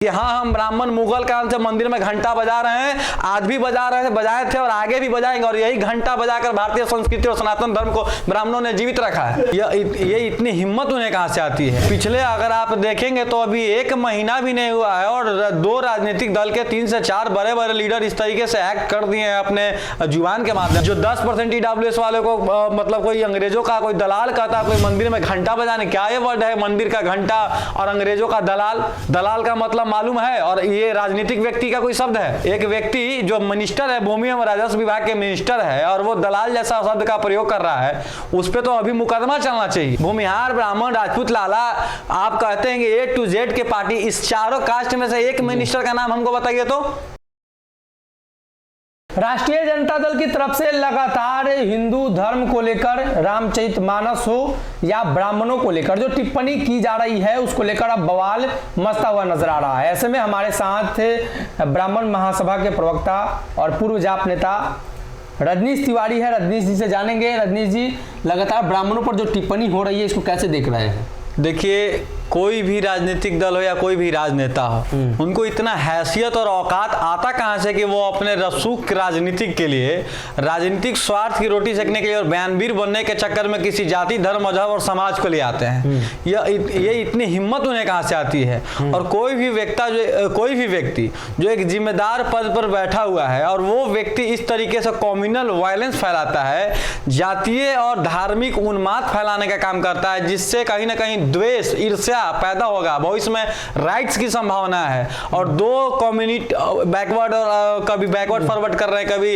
कि हाँ हम ब्राह्मण मुगल काल से मंदिर में घंटा बजा रहे हैं, आज भी बजा रहे थे, बजाए थे और आगे भी बजाएंगे, और यही घंटा बजाकर भारतीय संस्कृति और सनातन धर्म को ब्राह्मणों ने जीवित रखा है। ये इतनी हिम्मत उन्हें कहां से आती है? पिछले अगर आप देखेंगे तो अभी 1 महीना भी नहीं हुआ है और 2 राजनीतिक दल के 3 से 4 बड़े बड़े लीडर इस तरीके से एक्ट कर दिए हैं अपने जुबान के माध्यम। जो 10% ईडब्ल्यूएस वाले को मतलब कोई अंग्रेजों का कोई दलाल कहता है, कोई मंदिर में घंटा बजाने, क्या ये वर्ड है मंदिर का घंटा और अंग्रेजों का दलाल? दलाल का मतलब मालूम है? और ये राजनीतिक व्यक्ति का कोई शब्द है? एक व्यक्ति जो मिनिस्टर है, भूमि एवं राजस्व विभाग के मिनिस्टर है, और वो दलाल जैसा शब्द का प्रयोग कर रहा है, उस पर तो अभी मुकदमा चलना चाहिए। भूमिहार, ब्राह्मण, राजपूत, लाला, आप कहते हैं कि A to Z के पार्टी, इस चारों कास्ट में से एक मिनिस्टर का नाम हमको बताइए तो। राष्ट्रीय जनता दल की तरफ से लगातार हिंदू धर्म को लेकर, रामचरितमानस हो या ब्राह्मणों को लेकर जो टिप्पणी की जा रही है, उसको लेकर अब बवाल मचता हुआ नजर आ रहा है। ऐसे में हमारे साथ ब्राह्मण महासभा के प्रवक्ता और पूर्व जाप नेता रजनीश तिवारी है। रजनीश जी से जानेंगे। रजनीश जी, लगातार ब्राह्मणों पर जो टिप्पणी हो रही है, इसको कैसे देख रहे हैं? देखिए, कोई भी राजनीतिक दल हो या कोई भी राजनेता हो, उनको इतना हैसियत और औकात आता कहां से कि वो अपने रसूख राजनीतिक के लिए, राजनीतिक स्वार्थ की रोटी सेकने के लिए और बयानवीर बनने के चक्कर में किसी जाति, धर्म, मजहब और समाज को ले आते हैं। ये इतनी हिम्मत उन्हें कहां से आती है? और कोई भी व्यक्ति जो एक जिम्मेदार पद पर बैठा हुआ है और वो व्यक्ति इस तरीके से कम्युनल वायलेंस फैलाता है, जातीय और धार्मिक उन्माद फैलाने का काम करता है, जिससे कहीं ना कहीं द्वेष, ईर्ष्या पैदा होगा। भविष्य में राइट्स की संभावना है। और 2 कम्युनिटी बैकवर्ड और कभी बैकवर्ड फॉरवर्ड कर रहे हैं, कभी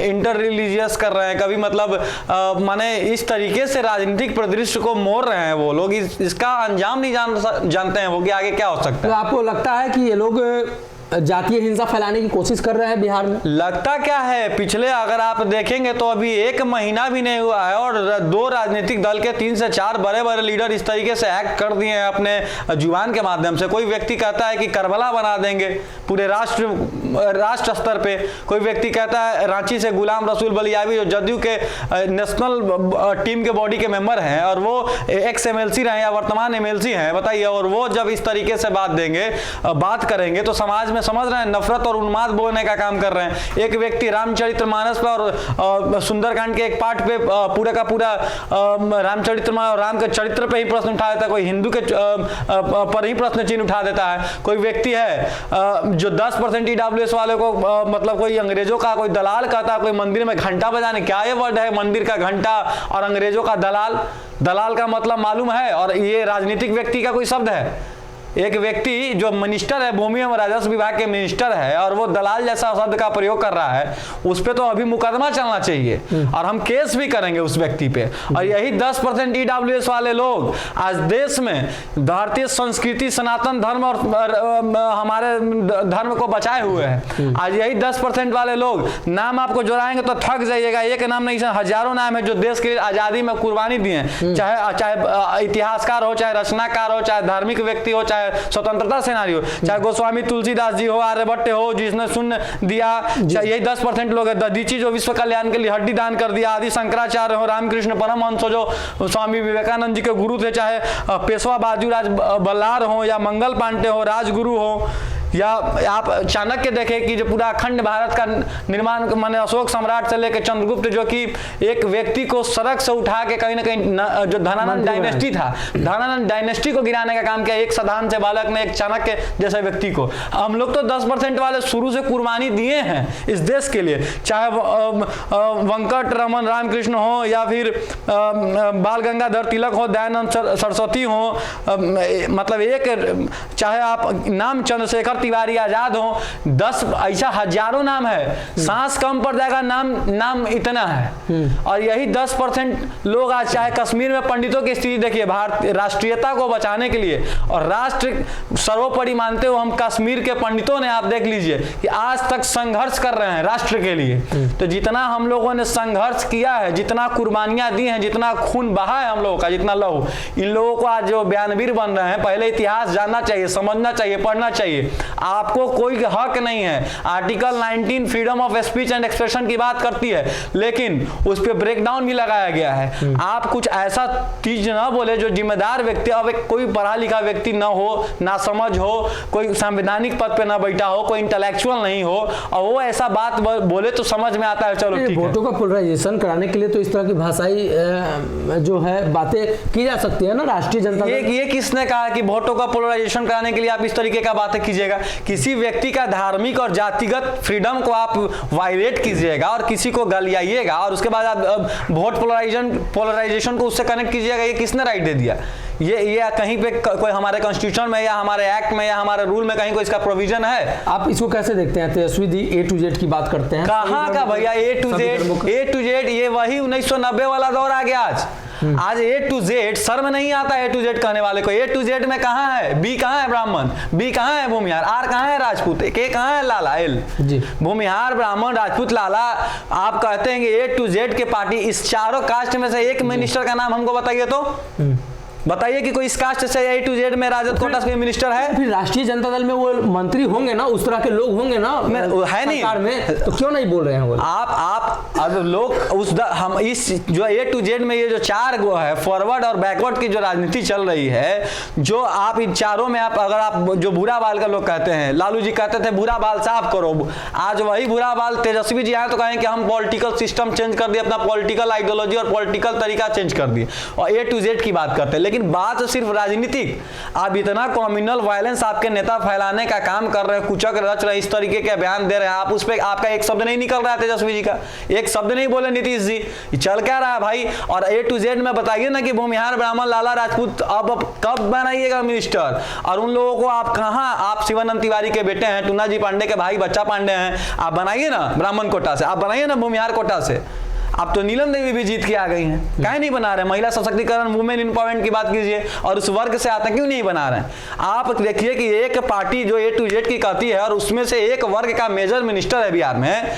इंटर रिलीजियस कर रहे हैं, कभी मतलब माने इस तरीके से राजनीतिक परिदृश्य को मोड़ रहे हैं वो लोग। इसका अंजाम नहीं जानते हैं वो कि आगे क्या हो सकता है। तो आपको लगता है कि ये लोग जातीय हिंसा फैलाने की कोशिश कर रहे हैं बिहार में? लगता क्या है, पिछले अगर आप देखेंगे तो अभी 1 महीना भी नहीं हुआ है और 2 राजनीतिक दल के 3 से 4 बड़े बड़े लीडर इस तरीके से एक्ट कर दिए हैं अपने जुबान के माध्यम से। कोई व्यक्ति कहता है कि करबला बना देंगे पूरे राष्ट्र स्तर पे। कोई व्यक्ति कहता है रांची से गुलाम रसूल बलियावी, जो जदयू के नेशनल टीम के बॉडी के मेंबर हैं और वो एक्स MLC रहे या वर्तमान MLC हैं, बताइए। और वो जब इस तरीके से बात करेंगे तो समाज में समझ रहे हैं नफरत और उन्माद बोलने का काम कर रहे हैं। एक व्यक्ति रामचरितमानस पे और सुंदरकांड के एक पार्ट पे पूरे का पूरा रामचरितमानस और राम के चरित्र पे ही प्रश्न उठा देता है, कोई हिंदू के पर ही प्रश्न चिन्ह उठा देता है। कोई व्यक्ति है जो 10% ईडब्ल्यूएस वाले को मतलब कोई अंग्रेजों का कोई दलाल कहता है, कोई मंदिर में घंटा बजाने, क्या ये वर्ड है मंदिर का घंटा और अंग्रेजों का दलाल? दलाल का मतलब मालूम है? और ये राजनीतिक व्यक्ति का कोई शब्द है? एक व्यक्ति जो मिनिस्टर है, भूमि एवं राजस्व विभाग के मिनिस्टर है, और वो दलाल जैसा शब्द का प्रयोग कर रहा है, उस पे तो अभी मुकदमा चलना चाहिए और हम केस भी करेंगे उस व्यक्ति पे। और यही 10% ईडब्ल्यूएस वाले लोग आज देश में भारतीय संस्कृति, सनातन धर्म और हमारे धर्म को बचाए हुए हैं। आज यही 10% वाले लोग, नाम आपको जोड़ाएंगे तो थक जाइएगा। एक नाम नहीं, हजारों नाम है जो देश के आजादी में कुर्बानी दिए, चाहे इतिहासकार हो, चाहे रचनाकार हो, चाहे धार्मिक व्यक्ति हो, चाहे स्वतंत्रता सेनानी हो, चाहे गोस्वामी तुलसीदास जी हो, आर्यभट्ट हो जिसने शून्य दिया, यही 10% लोग है। दधीची जो विश्व कल्याण के लिए हड्डी दान कर दिया, आदि शंकराचार्य हो, रामकृष्ण परमहंस हो जो स्वामी विवेकानंद जी के गुरु थे, चाहे पेशवा बाजूराज बल्लार हो या मंगल पांडे हो, राजगुरु हो, या आप चाणक्य देखें कि जो पूरा अखंड भारत का निर्माण माने अशोक सम्राट से लेकर चंद्रगुप्त, जो कि एक व्यक्ति को सड़क से उठा के कहीं ना कहीं जो धनानंद डायनेस्टी था, धनानंद डायनेस्टी को गिराने का काम किया एक साधारण से बालक ने, एक चाणक्य जैसे व्यक्ति को। हम लोग तो 10% वाले शुरू से कुर्बानी दिए हैं इस देश के लिए, चाहे वेंकट रमन रामकृष्ण हो या फिर बाल गंगाधर तिलक हो, दयानंद सरस्वती हो, मतलब एक चाहे आप नाम चंद्रशेखर तिवारी आजाद हो, 10 ऐसा हजारों नाम है, सांस कम पड़ जाएगा, नाम इतना है। और यही 10% लोग आज, चाहे कश्मीर में पंडितों की स्थिति देखिए, भारत राष्ट्रीयता को बचाने के लिए और राष्ट्र सर्वोपरि मानते हो हम कश्मीर के पंडितों ने, आप देख लीजिए कि आज तक संघर्ष कर रहे हैं राष्ट्र के लिए। तो जितना हम लोगों ने संघर्ष किया है, जितना कुर्बानियां दी हैं, जितना खून बहा है हम लोगों का, जितना लहू, इन लोगों को आज जो बयानवीर बन रहे हैं, पहले इतिहास जानना चाहिए, समझना चाहिए, पढ़ना चाहिए। आपको कोई हक नहीं है। Article 19 freedom of speech and expression की बात करती है, लेकिन उस पर ब्रेकडाउन भी लगाया गया है। आप कुछ ऐसा चीज ना बोले जो जिम्मेदार व्यक्ति, अब कोई पढ़ा लिखा व्यक्ति ना हो, ना समझ हो, कोई संवैधानिक पद पे ना बैठा हो, कोई इंटेलेक्चुअल नहीं हो, और वो ऐसा बात बोले तो समझ में आता है चलो ठीक है। वोटों का पोलराइजेशन कराने के लिए तो इस तरह की भाषाई जो है बातें की जा सकती है ना। राष्ट्रीय जनता ये किसने कहा कि वोटों का पोलराइजेशन कराने के लिए आप इस तरीके का बातें कीजिएगा? किसी व्यक्ति का धार्मिक और जातिगत फ्रीडम को आप वायलेट कीजिएगा और किसी को गलियाइएगा और उसके बाद आप वोट पोलराइजेशन को उससे कनेक्ट कीजिएगा, ये किसने राइट दे दिया? ये कहीं पे कोई हमारे कॉन्स्टिट्यूशन में या हमारे एक्ट में या हमारे रूल में कहीं कोई इसका प्रोविजन है? आप इसको कैसे देखते हैं? Tejashwi ji A to Z की बात करते हैं, कहाँ का भैया A to Z? ये वही 1990 वाला दौर आ गया। आज A to Z सर में नहीं आता A to Z कहने वाले को। A to Z में कहाँ है? B कहाँ है ब्राह्मण, B कहाँ है भूमिहार, R कहाँ है राजपूत, K कहाँ है लाला, L जी भूमिहार ब्राह्मण राजपूत लाला। आप कहते हैं कि A to Z के पार्टी, इस चारों कास्ट में से एक मिनिस्टर का नाम हमको बताइए तो बताइए कि कोई इस कास्ट से A to Z में राजद कोटा से मिनिस्टर है? फिर राष्ट्रीय जनता दल में वो मंत्री होंगे ना, उस तरह के लोग होंगे ना है नहीं सरकार में, तो क्यों नहीं बोल रहे हैं वो? आप अब लोग हम इस जो A to Z में ये जो चार गो है, फॉरवर्ड और बैकवर्ड की जो राजनीति चल रही है, जो आप इन चारों में आप अगर आप जो बुरा बाल का लोग कहते हैं, लालू जी कहते थे बुरा बाल साफ करो, आज वही बुरा बाल तेजस्वी जी आए तो कहें कि हम पॉलिटिकल सिस्टम चेंज कर दिए, अपना पॉलिटिकल आइडियोलॉजी और पॉलिटिकल तरीका चेंज कर दिए और A to Z की बात करते हैं। लेकिन बात सिर्फ राजनीतिक, आप इतना कम्युनल वायलेंस आपके नेता फैलाने का काम कर रहे हैं, कुचक रच रहे, इस तरीके के बयान दे रहे हैं, आप उस पर आपका एक शब्द नहीं निकल रहा है। तेजस्वी जी का एक शब्द नहीं बोले नीतीश जी, चल क्या रहा है भाई? और A to Z में बताइए ना कि भूमिहार ब्राह्मण लाला राजपूत अब कब बनाइएगा मिनिस्टर? और उन लोगों को आप कहाँ, आप शिवानंद तिवारी के बेटे हैं, टूना जी पांडे के भाई बच्चा पांडे हैं, आप बनाइए ना ब्राह्मण कोटा से, आप बनाइए ना भूमिहार कोटा से। अब तो नीलम देवी भी जीत के आ गई हैं, काहे नहीं बना रहे? महिला सशक्तिकरण, वुमेन एम्पावरमेंट की बात कीजिए, और उस वर्ग से आता क्यों नहीं बना रहे हैं? आप देखिए कि एक पार्टी जो A to Z की कहती है और उसमें से एक वर्ग का मेजर मिनिस्टर है बिहार में,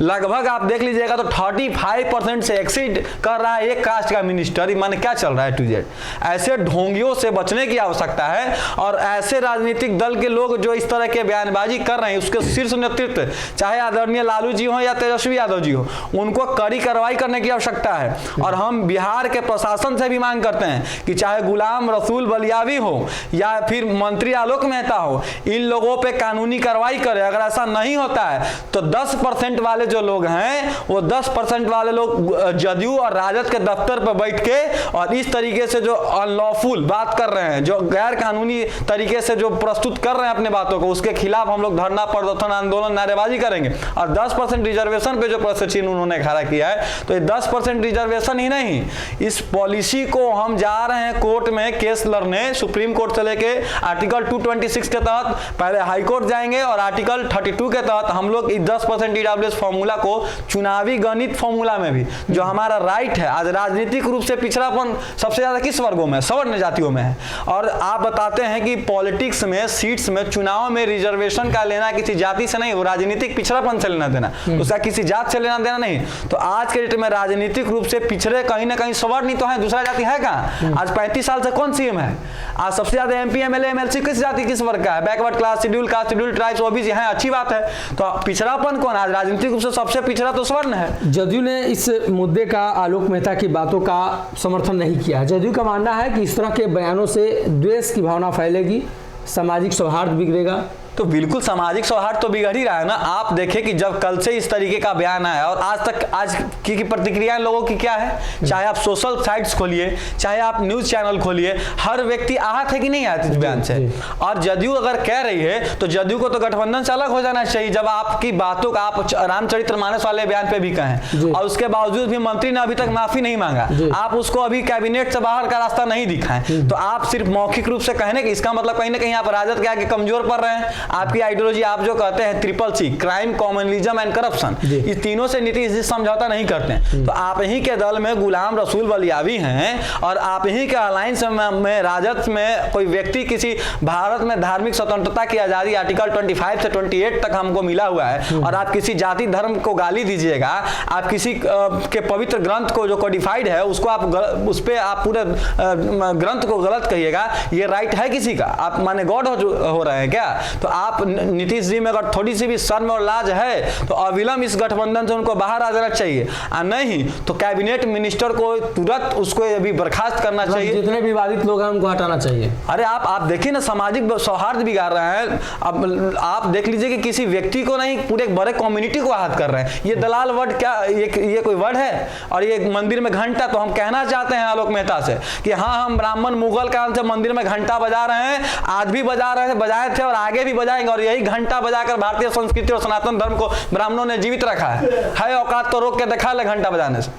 लगभग आप देख लीजिएगा तो 35% से एक्सीड कर रहा है एक कास्ट का मिनिस्टर। माने क्या चल रहा है A to Z? ऐसे ढोंगियों से बचने की आवश्यकता है और ऐसे राजनीतिक दल के लोग जो इस तरह के बयानबाजी कर रहे हैं, उसके शीर्ष नेतृत्व चाहे आदरणीय लालू जी हो या तेजस्वी यादव जी हो, उनको कड़ी कार्रवाई करने की आवश्यकता है। और हम बिहार के प्रशासन से भी मांग करते हैं कि चाहे गुलाम रसूल बलियावी हो या फिर मंत्री आलोक मेहता हो, इन लोगों पर कानूनी कार्रवाई करे। अगर ऐसा नहीं होता है तो 10% वाले जो लोग हैं, वो 10% वाले लोग जदयू और राजद के दफ्तर पर बैठ के और इस तरीके से जो अनलॉफुल बात कर रहे हैं, जो गैर कानूनी तरीके से जो प्रस्तुत कर रहे हैं अपने बातों को, उसके खिलाफ हम लोग धरना, प्रदर्शन, आंदोलन, नारेबाजी करेंगे। और 10% रिजर्वेशन पे जो प्रश्न उन्होंने खड़ा किया है, तो ये 10% रिजर्वेशन ही नहीं, इस पॉलिसी को हम जा रहे हैं कोर्ट में केस लड़ने, सुप्रीम कोर्ट से लेके आर्टिकल 226 के तहत पहले हाई कोर्ट जाएंगे और आर्टिकल 32 के तहत हम लोग इस 10% ईडब्ल्यूएस फॉर्मूला को चुनावी गणित फॉर्मूला में भी, जो हमारा राइट है, आज राजनीतिक रूप से पिछड़ापन सबसे ज्यादा किस वर्गों में? सवर्ण जातियों में है। और आप बताते हैं कि पॉलिटिक्स में, सीट्स में, चुनाव में रिजर्वेशन का लेना किसी जाति से नहीं, वो राजनीतिक पिछड़ापन से लेना देना, उसका किसी जात से लेना देना नहीं। तो आज के डेट में राजनीतिक रूप से पिछड़े कहीं ना कहीं सवर्ण ही तो है, दूसरा जाति है कहाँ? आज 35 साल से कौन सीएम है? आज सबसे ज्यादा MP MLA MLC किस जाति, किस वर्ग का है? Backward class, schedule caste, schedule tribes, OBC है, अच्छी बात है। तो पिछड़ापन कौन? आज राजनीतिक रूप से सबसे पिछड़ा तो स्वर्ण है। जदयू ने इस मुद्दे का, आलोक मेहता की बातों का समर्थन नहीं किया है। जदयू का मानना है कि इस तरह के बयानों से द्वेष की भावना फैलेगी, सामाजिक सौहार्द बिगड़ेगा। तो बिल्कुल सामाजिक सौहार्द तो बिगड़ ही रहा है ना। आप देखें कि जब कल से इस तरीके का बयान आया और आज तक आज की प्रतिक्रिया लोगों की क्या है, चाहे आप सोशल साइट्स खोलिए, चाहे आप न्यूज चैनल खोलिए, हर व्यक्ति आहत है कि नहीं आहत इस बयान से। और जदयू अगर कह रही है तो जदयू को तो गठबंधन से अलग हो जाना चाहिए। जब आपकी बातों का आप रामचरितमानस वाले बयान पे भी कहें और उसके बावजूद भी मंत्री ने अभी तक माफी नहीं मांगा, आप उसको अभी कैबिनेट से बाहर का रास्ता नहीं दिखाएं, तो आप सिर्फ मौखिक रूप से कहने की, इसका मतलब कहीं ना कहीं आप राजद के आगे कमजोर पड़ रहे हैं। आपकी आइडियोलॉजी, आप जो कहते हैं CCC, crime, communalism and corruption, इस तीनों से नीतीश जी समझौता नहीं करते हैं। तो आप ही के दल में गुलाम रसूल बलियावी हैं और आप ही के अलायंस में राजद में कोई व्यक्ति किसी भारत में धार्मिक स्वतंत्रता की आजादी आर्टिकल 25 से 28 तक हमको मिला हुआ है, और आप किसी जाति धर्म को गाली दीजिएगा, आप किसी के पवित्र ग्रंथ को जो कोडिफाइड है उसको आप उस पर आप पूरे ग्रंथ को गलत कहिएगा, ये राइट है किसी का? आप माने गॉड हो रहे हैं क्या? तो आप नीतीश जी में अगर थोड़ी सी भी शर्म और लाज है तो अविलंब इस गठबंधन से उनको बाहर आ जाना चाहिए, और नहीं तो कैबिनेट मिनिस्टर को तुरंत उसको अभी बर्खास्त करना चाहिए। जितने विवादित लोग हैं उनको हटाना चाहिए। अरे आप देखिए ना, सामाजिक सौहार्द बिगाड़ रहे हैं। अब आप देख लीजिए कि किसी व्यक्ति को नहीं, पूरे बड़े कम्युनिटी को आहत कर रहे हैं। ये दलाल वर्ड क्या, ये कोई वर्ड है? और ये मंदिर में घंटा, तो हम कहना चाहते हैं आलोक मेहता से कि हाँ, हम ब्राह्मण मुगल काल से मंदिर में घंटा बजा रहे हैं, आज भी बजाए थे और आगे भी बजाएंगे, और यही घंटा बजाकर भारतीय संस्कृति और सनातन धर्म को ब्राह्मणों ने जीवित रखा है औकात तो रोक के दिखा ले घंटा बजाने से।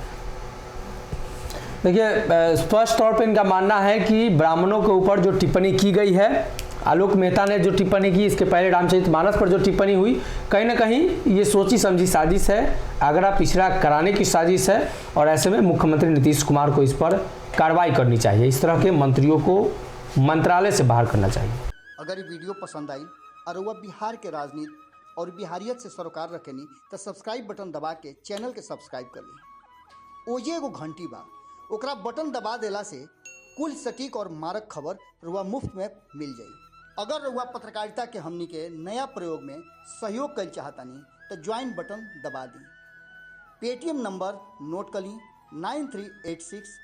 देखिए, स्पष्ट तौर पे इनका मानना है कि ब्राह्मणों के ऊपर जो टिप्पणी की गई है, आलोक मेहता ने जो टिप्पणी की, इसके पहले रामचरितमानस पर जो टिप्पणी हुई, कहीं ना कहीं ये सोची समझी साजिश है, आगरा पिछड़ा कराने की साजिश है। और ऐसे में मुख्यमंत्री नीतीश कुमार को इस पर कार्रवाई करनी चाहिए, इस तरह के मंत्रियों को मंत्रालय से बाहर करना चाहिए। अगर ये वीडियो पसंद आई और वह बिहार के राजनीति और बिहारियत से सरोकार रखेनी तो सब्सक्राइब बटन दबा के चैनल के सब्सक्राइब कर ली। ओजे एगो घंटी बा, ओकरा बटन दबा देला से कुल सटीक और मारक खबर रुआ मुफ्त में मिल जाई। अगर रुआ पत्रकारिता के हमनी के नया प्रयोग में सहयोग कर चाहतानी तो ज्वाइन बटन दबा दी। पेटीएम नंबर नोट कर ली 9386